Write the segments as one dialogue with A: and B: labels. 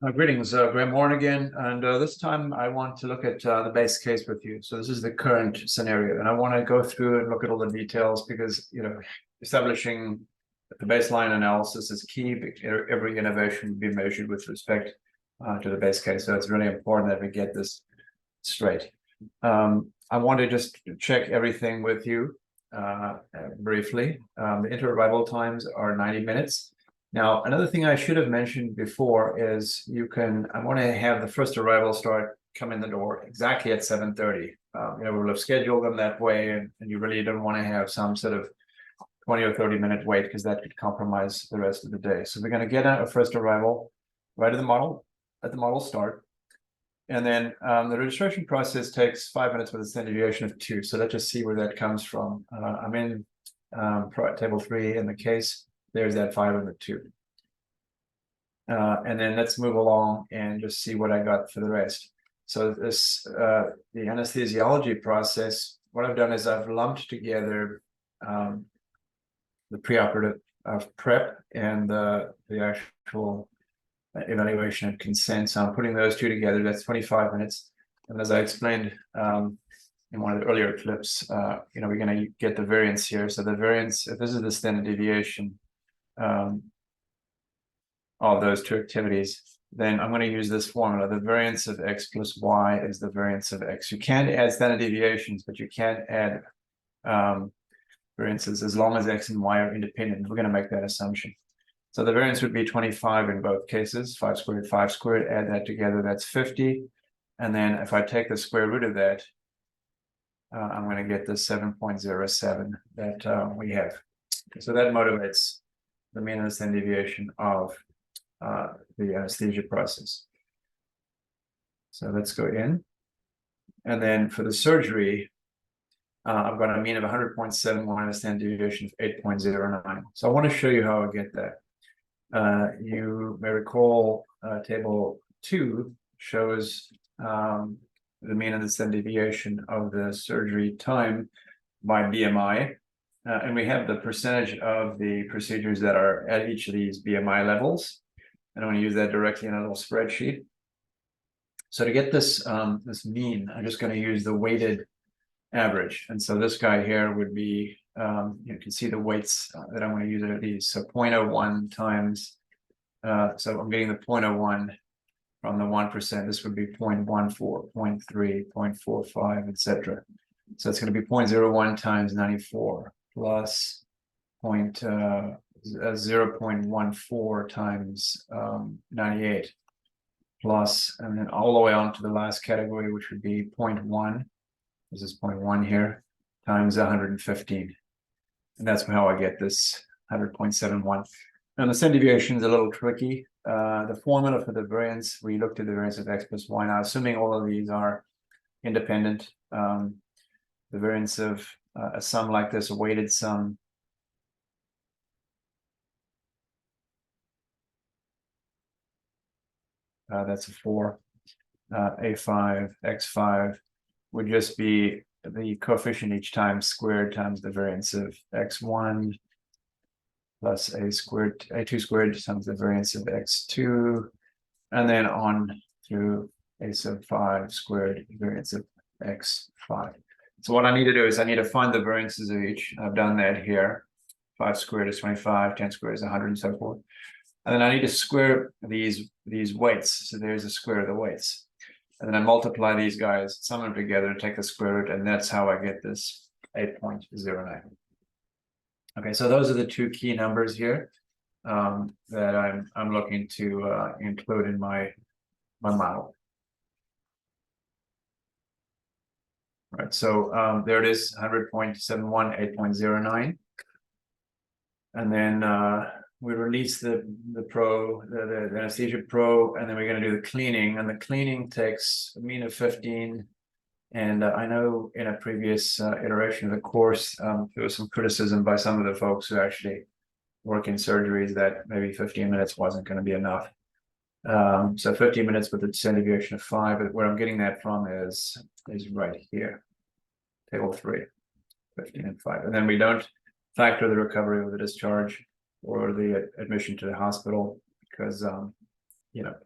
A: Greetings, Graham Warren again, and this time I want to look at the base case with you. So this is the current scenario, and I want to go through and look at all the details because, establishing the baseline analysis is key. Every innovation will be measured with respect to the base case, so it's really important that we get this straight. I want to just check everything with you briefly. The inter-arrival times are 90 minutes. Now, another thing I should have mentioned before is I want to have the first arrival come in the door exactly at 7:30. We'll have scheduled them that way, and you really don't want to have some sort of 20 or 30-minute wait because that could compromise the rest of the day. So we're going to get a first arrival right at the model start. And then the registration process takes 5 minutes with a standard deviation of 2. So let's just see where that comes from. I'm in table 3 in the case. There's that 5 and the 2. And then let's move along and just see what I got for the rest. So the anesthesiology process, what I've done is I've lumped together the preoperative prep and the actual evaluation and consent. So I'm putting those two together. That's 25 minutes. And as I explained in one of the earlier clips, we're going to get the variance here. So the variance, if this is the standard deviation of those two activities, then I'm going to use this formula. The variance of x plus y is the variance of x. You can't add standard deviations, but you can add variances as long as x and y are independent. We're going to make that assumption. So the variance would be 25 in both cases, 5 squared, 5 squared, add that together, that's 50. And then if I take the square root of that, I'm going to get the 7.07 that we have. So that motivates the mean and standard deviation of the anesthesia process. So let's go in. And then for the surgery, I've got a mean of 100.71 and a standard deviation of 8.09. So I want to show you how I get that. You may recall table 2 shows the mean and the standard deviation of the surgery time by BMI. And we have the percentage of the procedures that are at each of these BMI levels. And I'm going to use that directly in a little spreadsheet. So to get this mean, I'm just going to use the weighted average. And so this guy here would be, you can see the weights that I'm going to use are these. So 0.01 times, so I'm getting the 0.01 from the 1%. This would be 0.14, 0.3, 0.45, etc. So it's going to be 0.01 times 94 plus 0.14 times 98 plus, and then all the way on to the last category, which would be 0.1. This is 0.1 here times 115. And that's how I get this 100.71. And the standard deviation is a little tricky. The formula for the variance, we looked at the variance of x plus y. Now, assuming all of these are independent, the variance of a sum like this, a weighted sum, that's a 4, a5, x5 would just be the coefficient each time squared times the variance of x1 plus a2 squared times the variance of x2, and then on through a sub 5 squared variance of x5. So what I need to do is I need to find the variances of each. I've done that here. 5 squared is 25, 10 squared is 100, and so forth. And then I need to square these weights. So there's the square of the weights. And then I multiply these guys, sum them together, take the square root, and that's how I get this 8.09. Okay, so those are the two key numbers here that I'm looking to include in my model. Right, so there it is, 100.71, 8.09. And then we release the anesthesia pro, and then we're going to do the cleaning. And the cleaning takes a mean of 15. And I know in a previous iteration of the course, there was some criticism by some of the folks who actually work in surgeries that maybe 15 minutes wasn't going to be enough. So 15 minutes with a standard deviation of 5. But where I'm getting that from is right here, table 3, 15 and 5. And then we don't factor the recovery with the discharge or the admission to the hospital because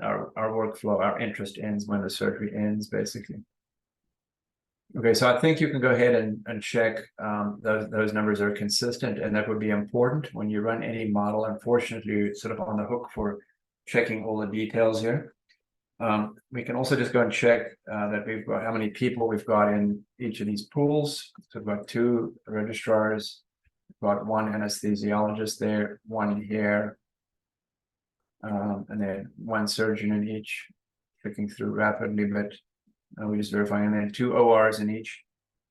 A: our workflow, our interest ends when the surgery ends, basically. Okay, so I think you can go ahead and check those numbers are consistent, and that would be important when you run any model. Unfortunately, you're sort of on the hook for checking all the details here. We can also just go and check that we've got how many people we've got in each of these pools. So we've got 2 registrars, we've got 1 anesthesiologist there, 1 here, and then 1 surgeon in each. Clicking through rapidly, but we're just verifying, and then 2 ORs in each,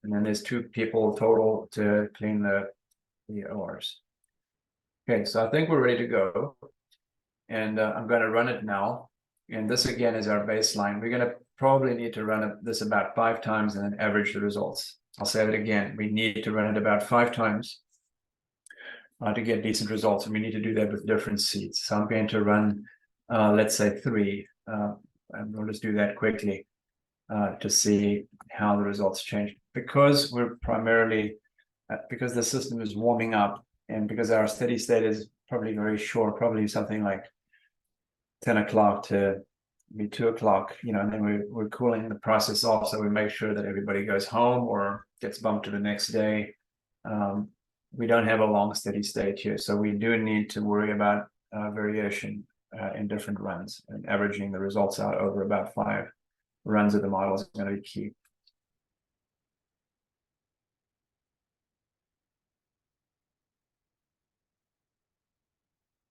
A: and then there's 2 people total to clean the ORs. Okay, so I think we're ready to go, and I'm going to run it now. And this again is our baseline. We're going to probably need to run this about 5 times and then average the results. I'll say it again. We need to run it about 5 times to get decent results, and we need to do that with different seats. So I'm going to run, let's say 3, and we'll just do that quickly to see how the results change. Because we're primarily, because the system is warming up, and because our steady state is probably very short, probably something like 10 o'clock to maybe 2 o'clock, and then we're cooling the process off, so we make sure that everybody goes home or gets bumped to the next day. We don't have a long steady state here, so we do need to worry about variation in different runs, and averaging the results out over about 5 runs of the model is going to be key.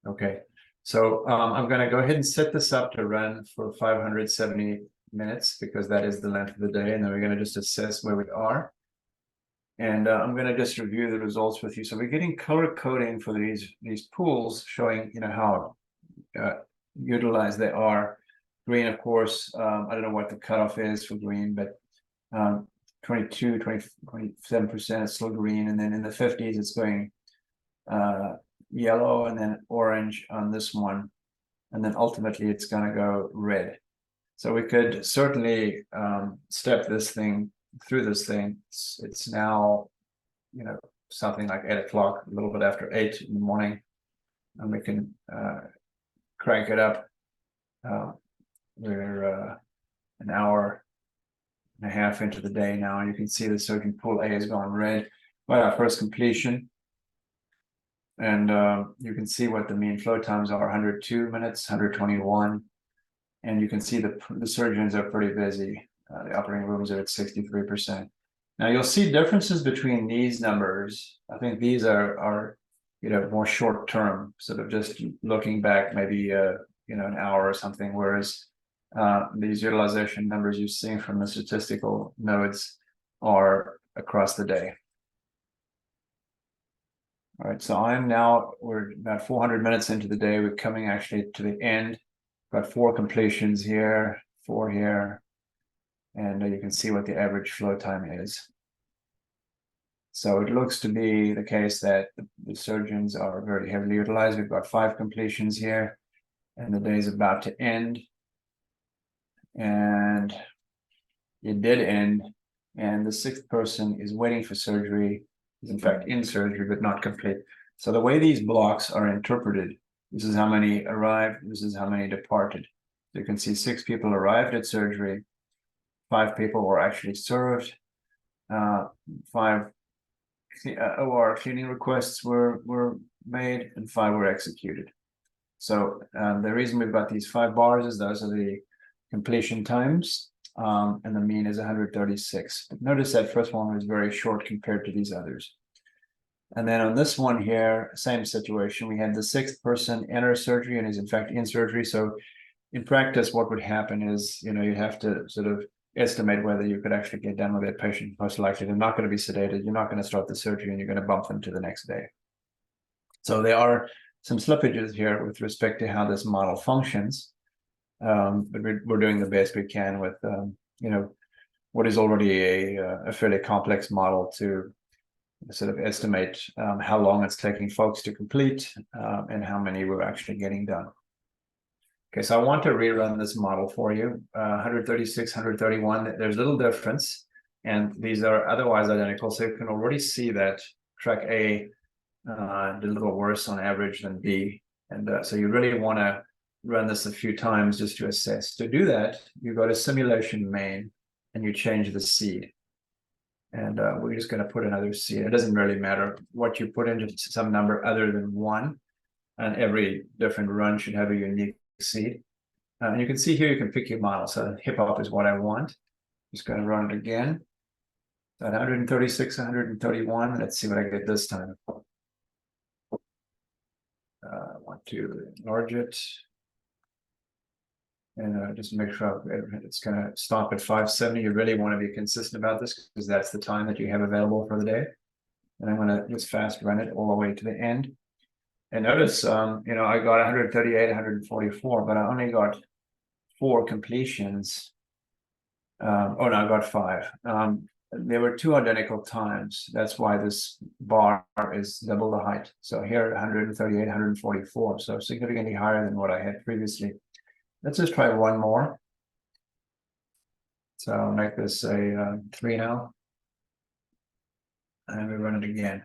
A: Okay, so I'm going to go ahead and set this up to run for 570 minutes, because that is the length of the day, and then we're going to just assess where we are. And I'm going to just review the results with you. So we're getting color coding for these pools, showing how utilized they are. Green, of course, I don't know what the cutoff is for green, but 27% is still green, and then in the 50s it's going yellow and then orange on this one, and then ultimately it's going to go red. So we could certainly step this thing through this thing. It's now something like 8 o'clock, a little bit after 8 in the morning, and we can crank it up. We're an hour and a half into the day now, and you can see the surgeon pool A has gone red by our first completion. And you can see what the mean flow times are: 102 minutes, 121, and you can see the surgeons are pretty busy. The operating rooms are at 63%. Now you'll see differences between these numbers. I think these are more short term, sort of just looking back maybe an hour or something, whereas these utilization numbers you're seeing from the statistical nodes are across the day. All right, so we're about 400 minutes into the day. We're coming actually to the end. Got 4 completions here, 4 here, and you can see what the average flow time is. So it looks to be the case that the surgeons are very heavily utilized. We've got 5 completions here, and the day is about to end. And it did end, and the 6th person is waiting for surgery, is in fact in surgery but not complete. So the way these blocks are interpreted, this is how many arrived, this is how many departed. You can see 6 people arrived at surgery, 5 people were actually served, 5 OR cleaning requests were made, and 5 were executed. So the reason we've got these 5 bars is those are the completion times, and the mean is 136. But notice that first one was very short compared to these others. And then on this one here, same situation. We had the 6th person enter surgery and is in fact in surgery. So in practice, what would happen is, you'd have to sort of estimate whether you could actually get done with that patient. Most likely they're not going to be sedated. You're not going to start the surgery, and you're going to bump them to the next day. So there are some slippages here with respect to how this model functions. But we're doing the best we can with, what is already a fairly complex model to sort of estimate how long it's taking folks to complete and how many we're actually getting done. Okay, so I want to rerun this model for you. 136, 131, there's little difference, and these are otherwise identical. So you can already see that track A did a little worse on average than B. And so you really want to run this a few times just to assess. To do that, you go to simulation main and you change the seed. And we're just going to put another seed. It doesn't really matter what you put in, just some number other than 1. And every different run should have a unique seed. And you can see here, you can pick your model. So hip hop is what I want. Just going to run it again. 136, 131. Let's see what I get this time. I want to enlarge it. And just make sure it's going to stop at 570. You really want to be consistent about this because that's the time that you have available for the day. And I'm going to just fast run it all the way to the end. And notice, I got 138, 144, but I only got 4 completions. Oh no, I got 5. There were 2 identical times. That's why this bar is double the height. So here, 138, 144. So significantly higher than what I had previously. Let's just try one more. So I'll make this a 3 now. And we run it again.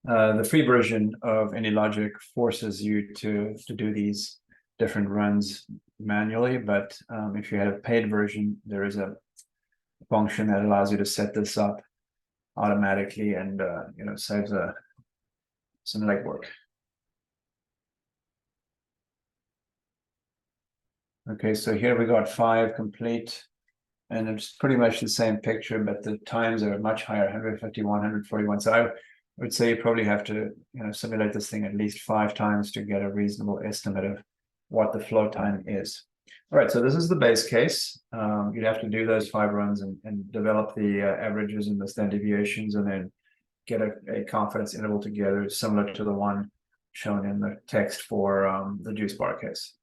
A: The free version of AnyLogic forces you to do these different runs manually, but if you have a paid version, there is a function that allows you to set this up automatically and saves some legwork. Okay, so here we got 5 complete, and it's pretty much the same picture, but the times are much higher, 151, 141. So I would say you probably have to simulate this thing at least 5 times to get a reasonable estimate of what the flow time is. All right, so this is the base case. You'd have to do those 5 runs and develop the averages and the standard deviations, and then get a confidence interval together similar to the one shown in the text for the juice bar case.